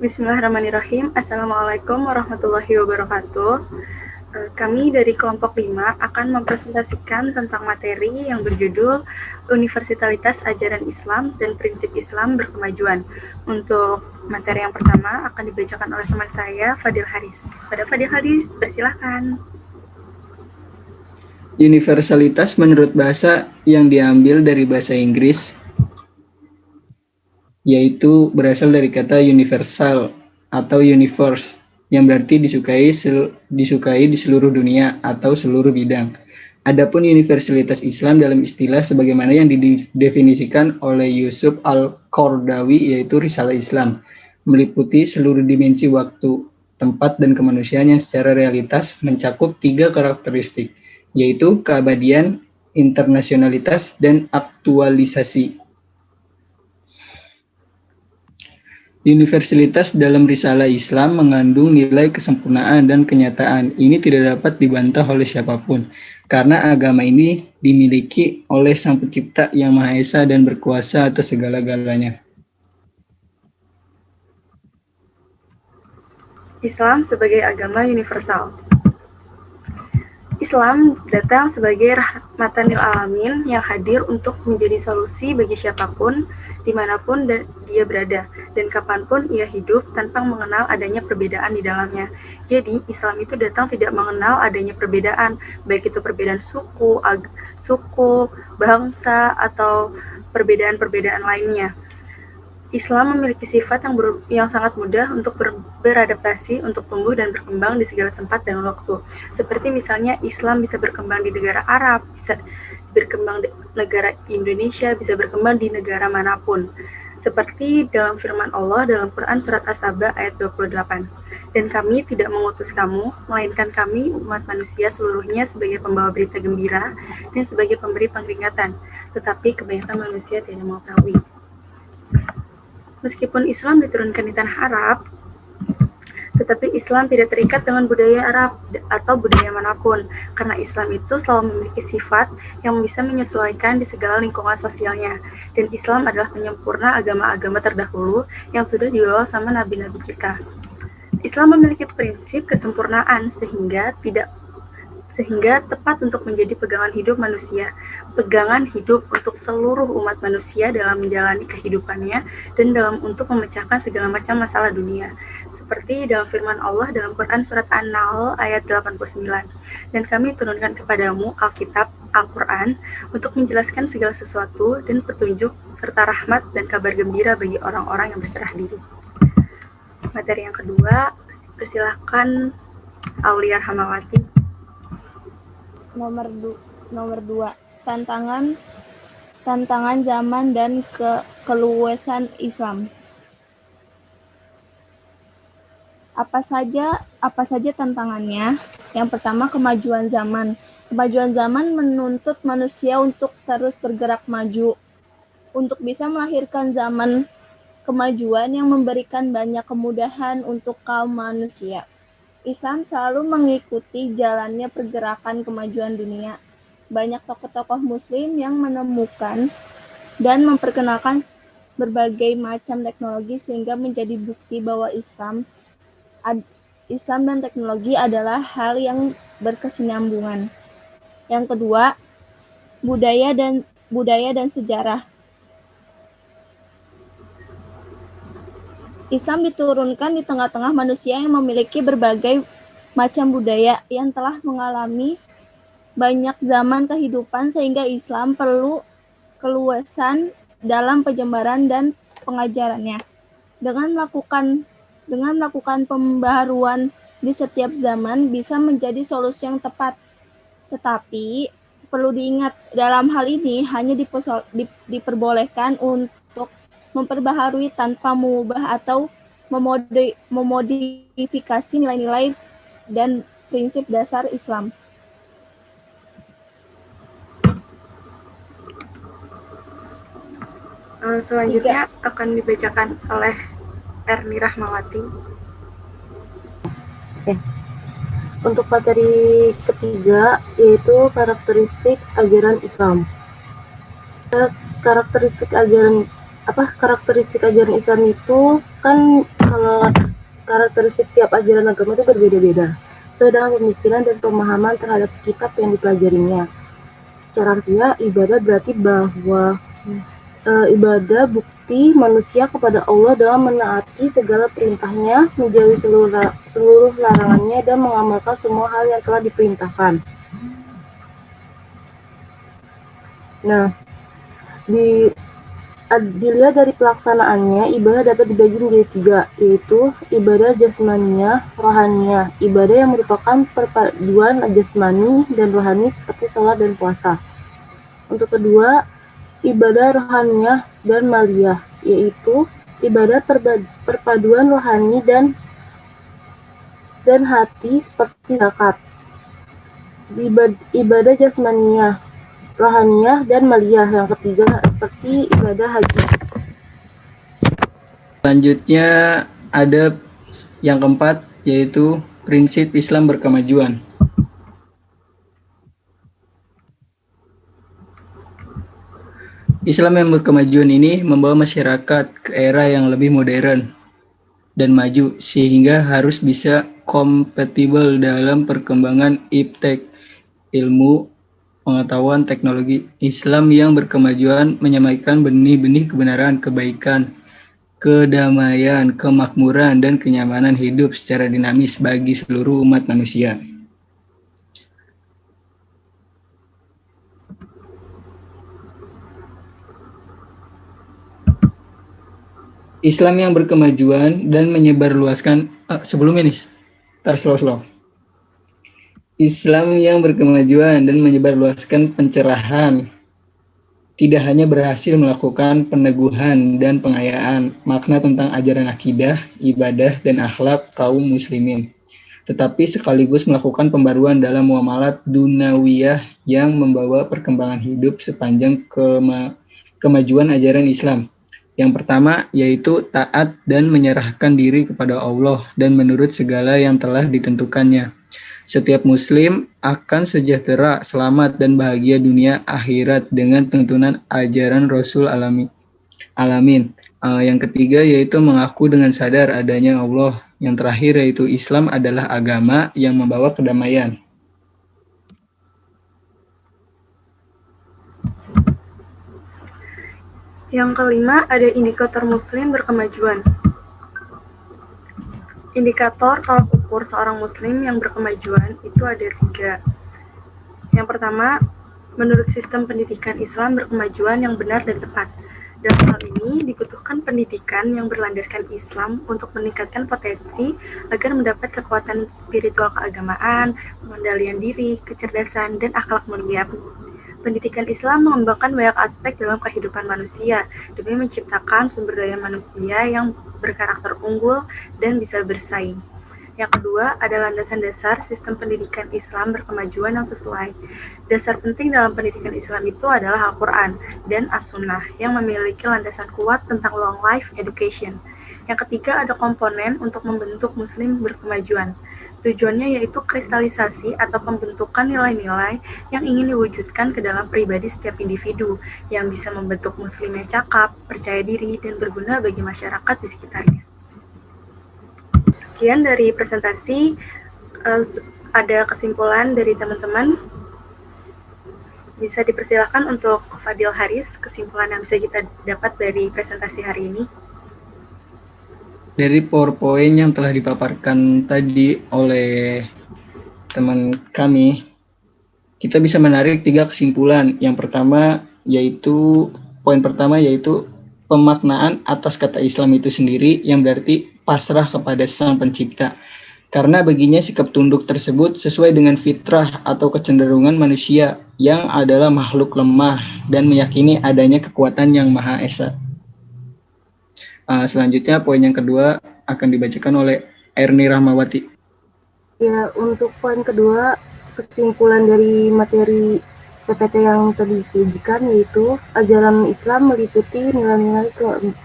Bismillahirrahmanirrahim. Assalamualaikum warahmatullahi wabarakatuh. Kami dari kelompok 5 akan mempresentasikan tentang materi yang berjudul Universalitas Ajaran Islam dan Prinsip Islam Berkemajuan. Untuk materi yang pertama akan dibacakan oleh teman saya, Fadil Haris. Pada Fadil Haris, persilahkan. Universalitas menurut bahasa yang diambil dari bahasa Inggris, yaitu berasal dari kata universal atau universe, yang berarti disukai di seluruh dunia atau seluruh bidang. Adapun universalitas Islam dalam istilah sebagaimana yang didefinisikan oleh Yusuf Al-Qaradawi, yaitu Risalah Islam, meliputi seluruh dimensi waktu, tempat, dan kemanusiaan yang secara realitas mencakup 3 karakteristik, yaitu keabadian, internasionalitas, dan aktualisasi. Universalitas dalam risalah Islam mengandung nilai kesempurnaan dan kenyataan. Ini tidak dapat dibantah oleh siapapun, karena agama ini dimiliki oleh Sang Pencipta yang Maha Esa dan berkuasa atas segala-galanya. Islam sebagai agama universal. Islam datang sebagai rahmatan lil alamin yang hadir untuk menjadi solusi bagi siapapun, dimanapun dia berada, dan kapanpun ia hidup tanpa mengenal adanya perbedaan di dalamnya. Jadi, Islam itu datang tidak mengenal adanya perbedaan, baik itu perbedaan suku, bangsa, atau perbedaan-perbedaan lainnya. Islam memiliki sifat yang sangat mudah untuk beradaptasi, untuk tumbuh dan berkembang di segala tempat dan waktu. Seperti misalnya Islam bisa berkembang di negara Arab, bisa berkembang di negara Indonesia, bisa berkembang di negara manapun. Seperti dalam firman Allah dalam Quran Surat As-Saba ayat 28. Dan kami tidak mengutus kamu, melainkan kami umat manusia seluruhnya sebagai pembawa berita gembira dan sebagai pemberi peringatan. Tetapi kebanyakan manusia tidak mengetahui. Meskipun Islam diturunkan di tanah Arab, tetapi Islam tidak terikat dengan budaya Arab atau budaya manapun, karena Islam itu selalu memiliki sifat yang bisa menyesuaikan di segala lingkungan sosialnya. Dan Islam adalah penyempurna agama-agama terdahulu yang sudah dibawa sama nabi-nabi kita. Islam memiliki prinsip kesempurnaan sehingga tepat untuk menjadi pegangan hidup manusia, pegangan hidup untuk seluruh umat manusia dalam menjalani kehidupannya dan dalam untuk memecahkan segala macam masalah dunia. Seperti dalam firman Allah dalam Quran Surat An-Nahl ayat 89. Dan kami turunkan kepadamu Alkitab, Al-Quran, untuk menjelaskan segala sesuatu dan petunjuk serta rahmat dan kabar gembira bagi orang-orang yang berserah diri. Materi yang kedua, persilahkan Aulia Hamawati. Nomor 2, tantangan zaman dan keluasan Islam. Apa saja tantangannya? Yang pertama, kemajuan zaman. Kemajuan zaman menuntut manusia untuk terus bergerak maju, untuk bisa melahirkan zaman kemajuan yang memberikan banyak kemudahan untuk kaum manusia. Islam selalu mengikuti jalannya pergerakan kemajuan dunia. Banyak tokoh-tokoh muslim yang menemukan dan memperkenalkan berbagai macam teknologi sehingga menjadi bukti bahwa Islam dan teknologi adalah hal yang berkesinambungan. Yang kedua, budaya dan sejarah. Islam diturunkan di tengah-tengah manusia yang memiliki berbagai macam budaya yang telah mengalami banyak zaman kehidupan sehingga Islam perlu keluasan dalam penyebaran dan pengajarannya. Dengan melakukan pembaharuan di setiap zaman bisa menjadi solusi yang tepat. Tetapi perlu diingat dalam hal ini hanya diperbolehkan untuk memperbaharui tanpa mengubah atau memodifikasi nilai-nilai dan prinsip dasar Islam. Selanjutnya akan dibacakan oleh Erni Rahmawati. Untuk materi ketiga yaitu karakteristik ajaran Islam. Karakteristik ajaran Islam itu kan kalau karakteristik tiap ajaran agama itu berbeda-beda sesuai dengan pemikiran dan pemahaman terhadap kitab yang dipelajarinya. Secara harfiah, ibadah berarti bahwa ibadah bukti manusia kepada Allah dalam menaati segala perintahnya, menjauhi seluruh larangannya, dan mengamalkan semua hal yang telah diperintahkan. Nah, dilihat dari pelaksanaannya, ibadah dapat dibagi menjadi 3, yaitu ibadah jasmaniyah, rohaniyah. Ibadah yang merupakan perpaduan jasmani dan rohani seperti sholat dan puasa. Untuk kedua, ibadah rohaniyah dan maliyah, yaitu ibadah perpaduan rohani dan hati seperti zakat. Ibadah jasmaniyah, rohaniyah, dan maliyah yang ketiga seperti ibadah haji. Selanjutnya ada yang keempat, yaitu prinsip Islam berkemajuan. Islam yang berkemajuan ini membawa masyarakat ke era yang lebih modern dan maju, sehingga harus bisa kompatibel dalam perkembangan iptek, ilmu, pengetahuan, teknologi. Islam yang berkemajuan menyamaikan benih-benih kebenaran, kebaikan, kedamaian, kemakmuran, dan kenyamanan hidup secara dinamis bagi seluruh umat manusia. Islam yang berkemajuan dan menyebarluaskan sebelumnya nih, slow. Islam yang berkemajuan dan menyebarluaskan pencerahan tidak hanya berhasil melakukan peneguhan dan pengayaan makna tentang ajaran akidah, ibadah, dan akhlak kaum muslimin, tetapi sekaligus melakukan pembaruan dalam muamalat dunawiyah yang membawa perkembangan hidup sepanjang kemajuan ajaran Islam. Yang pertama yaitu taat dan menyerahkan diri kepada Allah dan menurut segala yang telah ditentukannya. Setiap muslim akan sejahtera, selamat, dan bahagia dunia akhirat dengan tuntunan ajaran Rasul alamin. Yang ketiga yaitu mengaku dengan sadar adanya Allah. Yang terakhir yaitu Islam adalah agama yang membawa kedamaian. Yang kelima, ada indikator muslim berkemajuan. Indikator tolak ukur seorang muslim yang berkemajuan itu ada 3. Yang pertama, menurut sistem pendidikan Islam berkemajuan yang benar dan tepat. Dalam hal ini, dibutuhkan pendidikan yang berlandaskan Islam untuk meningkatkan potensi agar mendapat kekuatan spiritual keagamaan, pengendalian diri, kecerdasan, dan akhlak mulia. Pendidikan Islam mengembangkan banyak aspek dalam kehidupan manusia demi menciptakan sumber daya manusia yang berkarakter unggul dan bisa bersaing. Yang kedua, ada landasan dasar sistem pendidikan Islam berkemajuan yang sesuai. Dasar penting dalam pendidikan Islam itu adalah Al-Quran dan As-Sunnah yang memiliki landasan kuat tentang long life education. Yang ketiga, ada komponen untuk membentuk muslim berkemajuan. Tujuannya yaitu kristalisasi atau pembentukan nilai-nilai yang ingin diwujudkan ke dalam pribadi setiap individu yang bisa membentuk muslim yang cakap, percaya diri, dan berguna bagi masyarakat di sekitarnya. Sekian dari presentasi. Ada kesimpulan dari teman-teman. Bisa dipersilakan untuk Fadil Haris, kesimpulan yang bisa kita dapat dari presentasi hari ini. Dari PowerPoint yang telah dipaparkan tadi oleh teman kami, kita bisa menarik 3 kesimpulan. Yang pertama yaitu, poin pertama yaitu pemaknaan atas kata Islam itu sendiri yang berarti pasrah kepada Sang Pencipta. Karena baginya sikap tunduk tersebut sesuai dengan fitrah atau kecenderungan manusia yang adalah makhluk lemah dan meyakini adanya kekuatan yang Maha Esa. Selanjutnya poin yang kedua akan dibacakan oleh Erni Rahmawati. Ya, untuk poin kedua, kesimpulan dari materi PPT yang tadi disajikan yaitu ajaran Islam meliputi nilai-nilai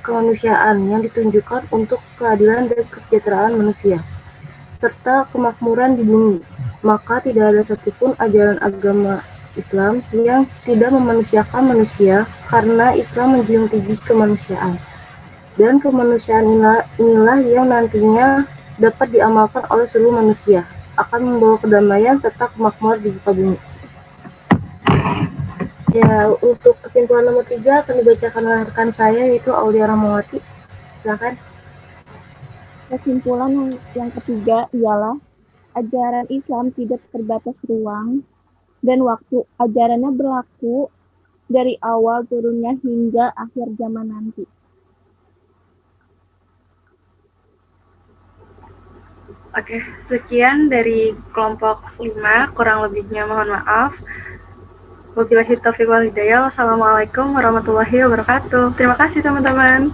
kemanusiaan yang ditunjukkan untuk keadilan dan kesejahteraan manusia serta kemakmuran di bumi. Maka tidak ada satupun ajaran agama Islam yang tidak memanusiakan manusia karena Islam menjunjung tinggi kemanusiaan. Dan kemanusiaan inilah yang nantinya dapat diamalkan oleh seluruh manusia, akan membawa kedamaian serta kemakmuran di muka bumi. Ya, untuk kesimpulan nomor 3 akan dibacakan oleh rekan saya, yaitu Aulia Rahmawati. Silakan. Kesimpulan yang ketiga ialah ajaran Islam tidak terbatas ruang dan waktu. Ajarannya berlaku dari awal turunnya hingga akhir zaman nanti. Oke, sekian dari kelompok 5, kurang lebihnya mohon maaf. Wabillahi taufiq wal hidayah. Wassalamualaikum warahmatullahi wabarakatuh. Terima kasih teman-teman.